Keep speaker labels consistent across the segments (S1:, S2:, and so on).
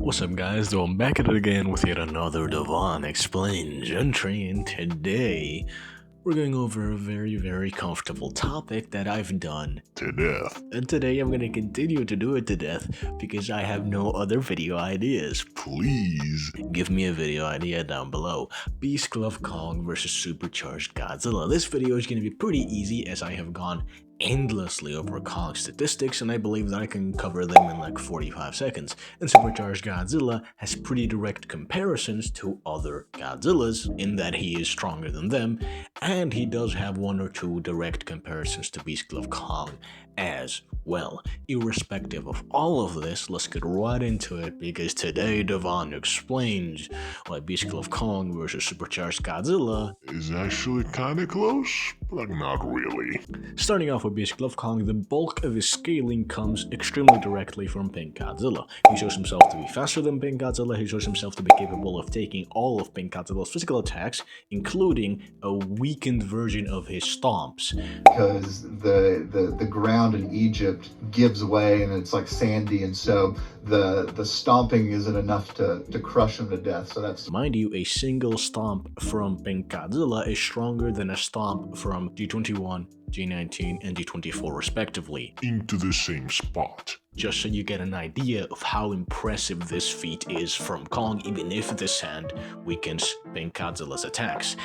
S1: What's up guys, so I'm back at it again with yet another Devon Explains entry, and today we're going over a very comfortable topic that I've done to death. And today I'm going to continue to do it to death because I have no other video ideas. Please give me a video idea down below. Beast Glove Kong versus Supercharged Godzilla. This video is going to be pretty easy as I have gone endlessly over Kong statistics, and I believe that I can cover them in like 45 seconds. And Supercharged Godzilla has pretty direct comparisons to other Godzillas in that he is stronger than them, and he does have one or two direct comparisons to Beast Glove Kong as well. Irrespective of all of this, let's get right into it because today Devon explains why Beast Glove Kong versus Supercharged Godzilla
S2: is actually kinda close, but not really.
S1: Starting off with Beast Glove Kong, the bulk of his scaling comes extremely directly from Pink Godzilla. He shows himself to be faster than Pink Godzilla, he shows himself to be capable of taking all of Pink Godzilla's physical attacks, including a weakened version of his stomps.
S3: Because the ground in Egypt gives way and it's like sandy, and so the stomping isn't enough to crush him to death. So that's...
S1: Mind you, a single stomp from Pink Godzilla is stronger than a stomp from G21, G19, and G24 respectively.
S2: Into the same spot.
S1: Just so you get an idea of how impressive this feat is from Kong, even if the sand weakens Pink Godzilla's attacks.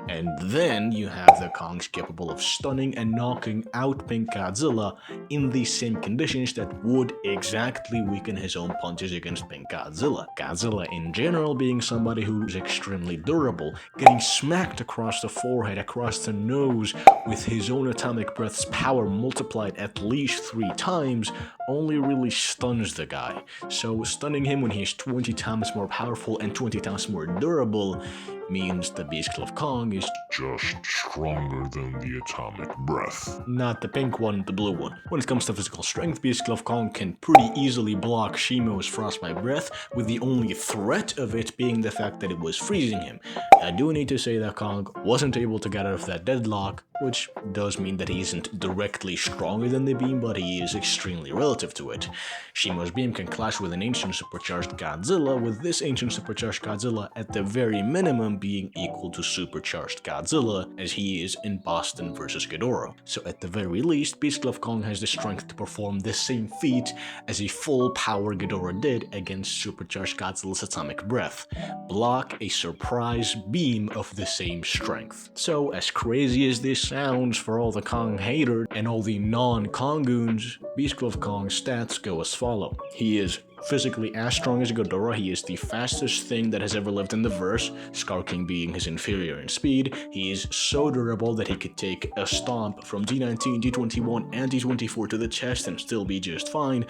S1: And then you have the Kongs capable of stunning and knocking out Pink Godzilla in the same conditions that would exactly weaken his own punches against Pink Godzilla. Godzilla in general being somebody who's extremely durable, getting smacked across the forehead, across the nose with his own atomic breath's power multiplied at least 3 times, only really stuns the guy. So stunning him when he's 20 times more powerful and 20 times more durable means the Beast Glove Kong is
S2: just stronger than the atomic breath.
S1: Not the pink one, the blue one. When it comes to physical strength, Beast Glove Kong can pretty easily block Shimo's frostbite breath, with the only threat of it being the fact that it was freezing him. I do need to say that Kong wasn't able to get out of that deadlock, which does mean that he isn't directly stronger than the beam, but he is extremely relative to it. Shimo's beam can clash with an ancient Supercharged Godzilla, with this ancient Supercharged Godzilla at the very minimum being equal to Supercharged Godzilla, as he is in Boston versus Ghidorah. So at the very least, Beast Glove Kong has the strength to perform the same feat as a full power Ghidorah did against Supercharged Godzilla's atomic breath. Block a surprise beam of the same strength. So as crazy as this sounds for all the Kong haters and all the non-Kongoons, Beast Glove Kong's stats go as follow. He is physically as strong as Ghidorah, he is the fastest thing that has ever lived in the verse, Scar King being his inferior in speed. He is so durable that he could take a stomp from G19, G21, and G24 to the chest and still be just fine,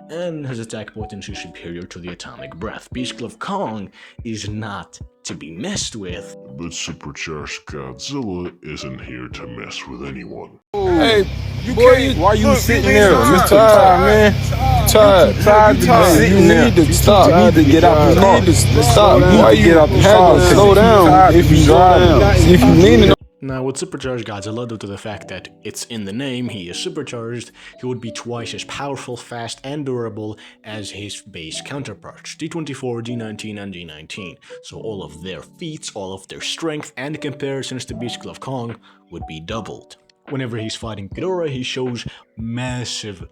S1: and his attack potency is superior to the atomic breath. Beast Glove Kong is not to be messed with.
S2: But Supercharged Godzilla isn't here to mess with anyone.
S4: Hey, why you sitting there? You're tired, man. Tired. You need to stop. You need to get out the car. Stop. Why you get out the car? Slow down. If you drive, if you leaning.
S1: Now, with Supercharged Godzilla, due to the fact that it's in the name, he is supercharged, he would be twice as powerful, fast, and durable as his base counterparts, G24, G19, and G19. So all of their feats, all of their strength, and comparisons to Beast Glove Kong would be doubled. Whenever he's fighting Ghidorah, he shows massive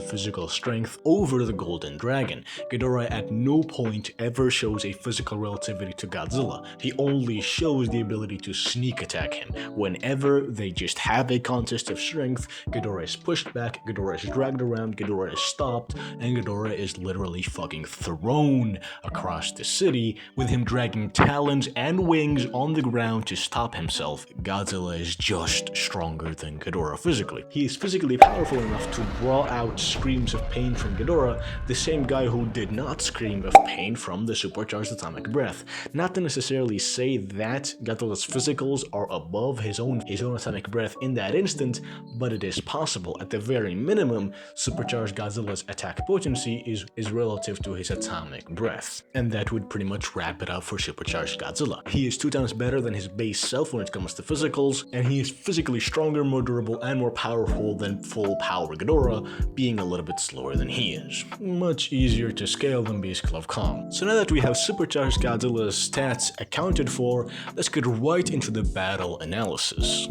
S1: physical strength over the Golden Dragon. Ghidorah at no point ever shows a physical relativity to Godzilla. He only shows the ability to sneak attack him. Whenever they just have a contest of strength, Ghidorah is pushed back, Ghidorah is dragged around, Ghidorah is stopped, and Ghidorah is literally fucking thrown across the city, with him dragging talons and wings on the ground to stop himself. Godzilla is just stronger than Ghidorah physically. He is physically powerful enough to draw out screams of pain from Ghidorah, the same guy who did not scream of pain from the Supercharged atomic breath. Not to necessarily say that Godzilla's physicals are above his own atomic breath in that instant, but it is possible. At the very minimum, Supercharged Godzilla's attack potency is relative to his atomic breath. And that would pretty much wrap it up for Supercharged Godzilla. He is 2 times better than his base self when it comes to physicals, and he is physically physically stronger, more durable, and more powerful than full power Ghidorah, being a little bit slower than he is. Much easier to scale than Beast Club Kong. So now that we have Supercharged Godzilla's stats accounted for, let's get right into the battle analysis.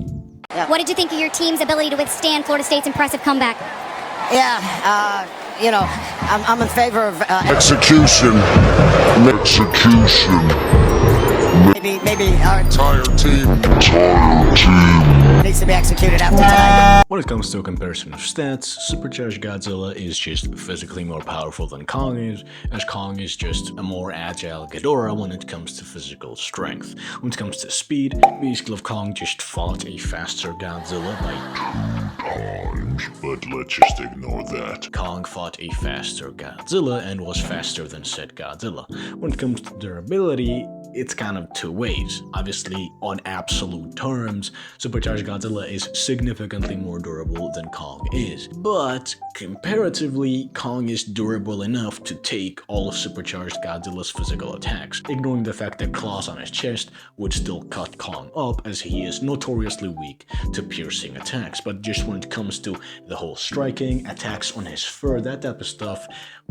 S5: Yeah. What did you think of your team's ability to withstand Florida State's impressive comeback?
S6: Yeah, I'm in favor of
S2: Execution.
S6: maybe our
S2: Entire team
S6: needs to be executed after tonight.
S1: When it comes to a comparison of stats, Supercharged Godzilla is just physically more powerful than Kong is, as Kong is just a more agile Ghidorah when it comes to physical strength. When it comes to speed, Beast Club Kong just fought a faster Godzilla by 2 times,
S2: but let's just ignore that.
S1: Kong fought a faster Godzilla and was faster than said Godzilla. When it comes to durability, it's kind of two ways. Obviously, on absolute terms, Supercharged Godzilla is significantly more durable than Kong is. But comparatively, Kong is durable enough to take all of Supercharged Godzilla's physical attacks, ignoring the fact that claws on his chest would still cut Kong up, as he is notoriously weak to piercing attacks. But just when it comes to the whole striking, attacks on his fur, that type of stuff,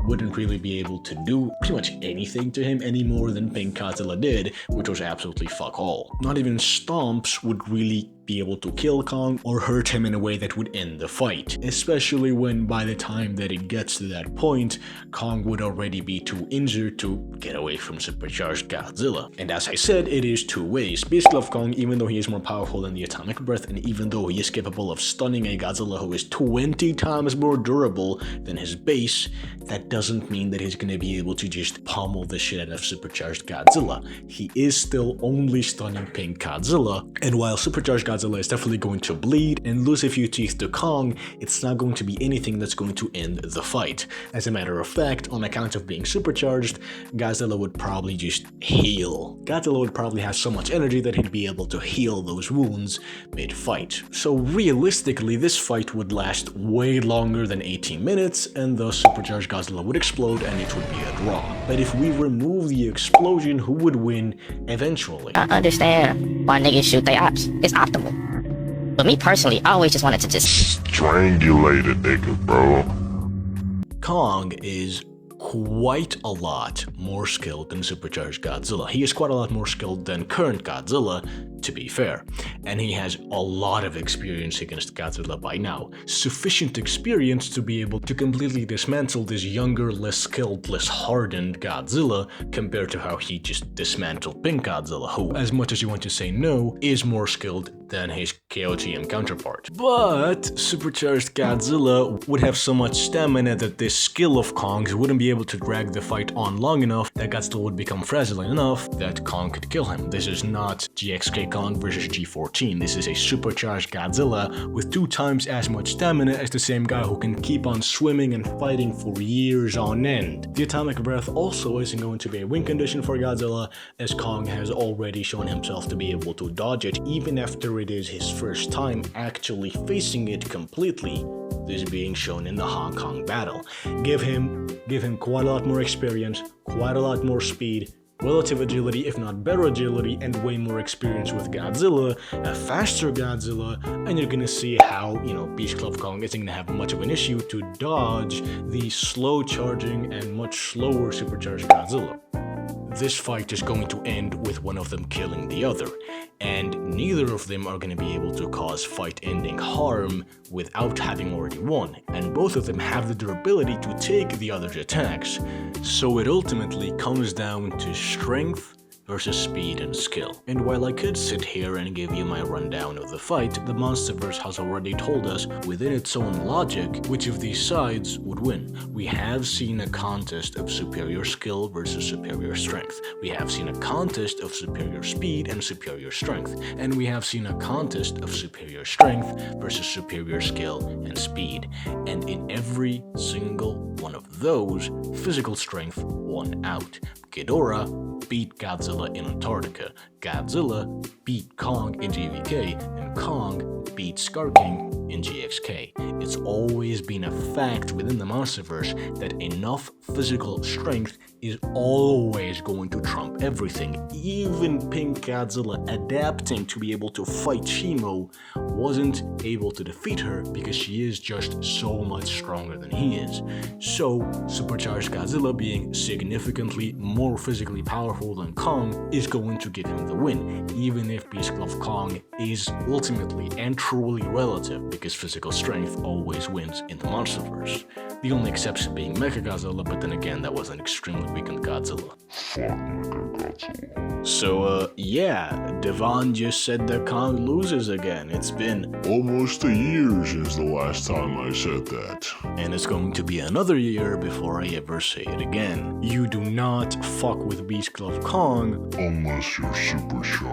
S1: wouldn't really be able to do pretty much anything to him any more than Pink Godzilla did, which was absolutely fuck all. Not even stomps would really be able to kill Kong or hurt him in a way that would end the fight, especially when by the time that it gets to that point, Kong would already be too injured to get away from Supercharged Godzilla. And as I said, it is two ways. Beast Club Kong, even though he is more powerful than the Atomic Breath, and even though he is capable of stunning a Godzilla who is 20 times more durable than his base, that doesn't mean that he's gonna be able to just pummel the shit out of Supercharged Godzilla. He is still only stunning Pink Godzilla, and while Supercharged Godzilla is definitely going to bleed and lose a few teeth to Kong, it's not going to be anything that's going to end the fight. As a matter of fact, on account of being supercharged, Godzilla would probably just heal. Godzilla would probably have so much energy that he'd be able to heal those wounds mid-fight. So realistically, this fight would last way longer than 18 minutes, and thus Supercharged Godzilla would explode and it would be a draw. But if we remove the explosion, who would win eventually?
S7: I understand why niggas shoot their ops. It's optimal. But me personally, I always just wanted to just
S2: strangulate a nigga, bro.
S1: Kong is quite a lot more skilled than Supercharged Godzilla. He is quite a lot more skilled than current Godzilla, to be fair. And he has a lot of experience against Godzilla by now. Sufficient experience to be able to completely dismantle this younger, less skilled, less hardened Godzilla compared to how he just dismantled Pink Godzilla, who, as much as you want to say no, is more skilled than his KOTM counterpart. But Supercharged Godzilla would have so much stamina that this skill of Kong's wouldn't be able to drag the fight on long enough that Godzilla would become fragile enough that Kong could kill him. This is not GXK Kong versus G14. This is a Supercharged Godzilla with 2 times as much stamina as the same guy who can keep on swimming and fighting for years on end. The Atomic Breath also isn't going to be a win condition for Godzilla, as Kong has already shown himself to be able to dodge it even after it is his first time actually facing it completely, this being shown in the Hong Kong battle. Give him quite a lot more experience, quite a lot more speed, relative agility, if not better agility, and way more experience with Godzilla, a faster Godzilla, and you're gonna see how, Beast Club Kong isn't gonna have much of an issue to dodge the slow charging and much slower Supercharged Godzilla. This fight is going to end with one of them killing the other, and neither of them are going to be able to cause fight-ending harm without having already won, and both of them have the durability to take the other's attacks, so it ultimately comes down to strength versus speed and skill. And while I could sit here and give you my rundown of the fight, the Monsterverse has already told us, within its own logic, which of these sides would win. We have seen a contest of superior skill versus superior strength. We have seen a contest of superior speed and superior strength. And we have seen a contest of superior strength versus superior skill and speed. And in every single one of those, physical strength won out. Ghidorah beat Godzilla in Antarctica, Godzilla beat Kong in GVK, and Kong beat Scar King in GXK. It's always been a fact within the Monsterverse that enough physical strength is always going to trump everything. Even Pink Godzilla adapting to be able to fight Shimo wasn't able to defeat her because she is just so much stronger than he is. So, Supercharged Godzilla being significantly more physically powerful than Kong is going to give him the win, even if Beast Club Kong is ultimately and truly relative because physical strength always wins in the Monsterverse. The only exception being Mechagodzilla, but then again that was an extremely weakened Godzilla.
S2: Fuck Godzilla.
S1: So yeah, Devon just said that Kong loses again. It's been
S2: Almost a year since the last time I said that.
S1: and it's going to be another year before I ever say it again. You do not fuck with Beast Club Kong
S2: Unless you're supercharged.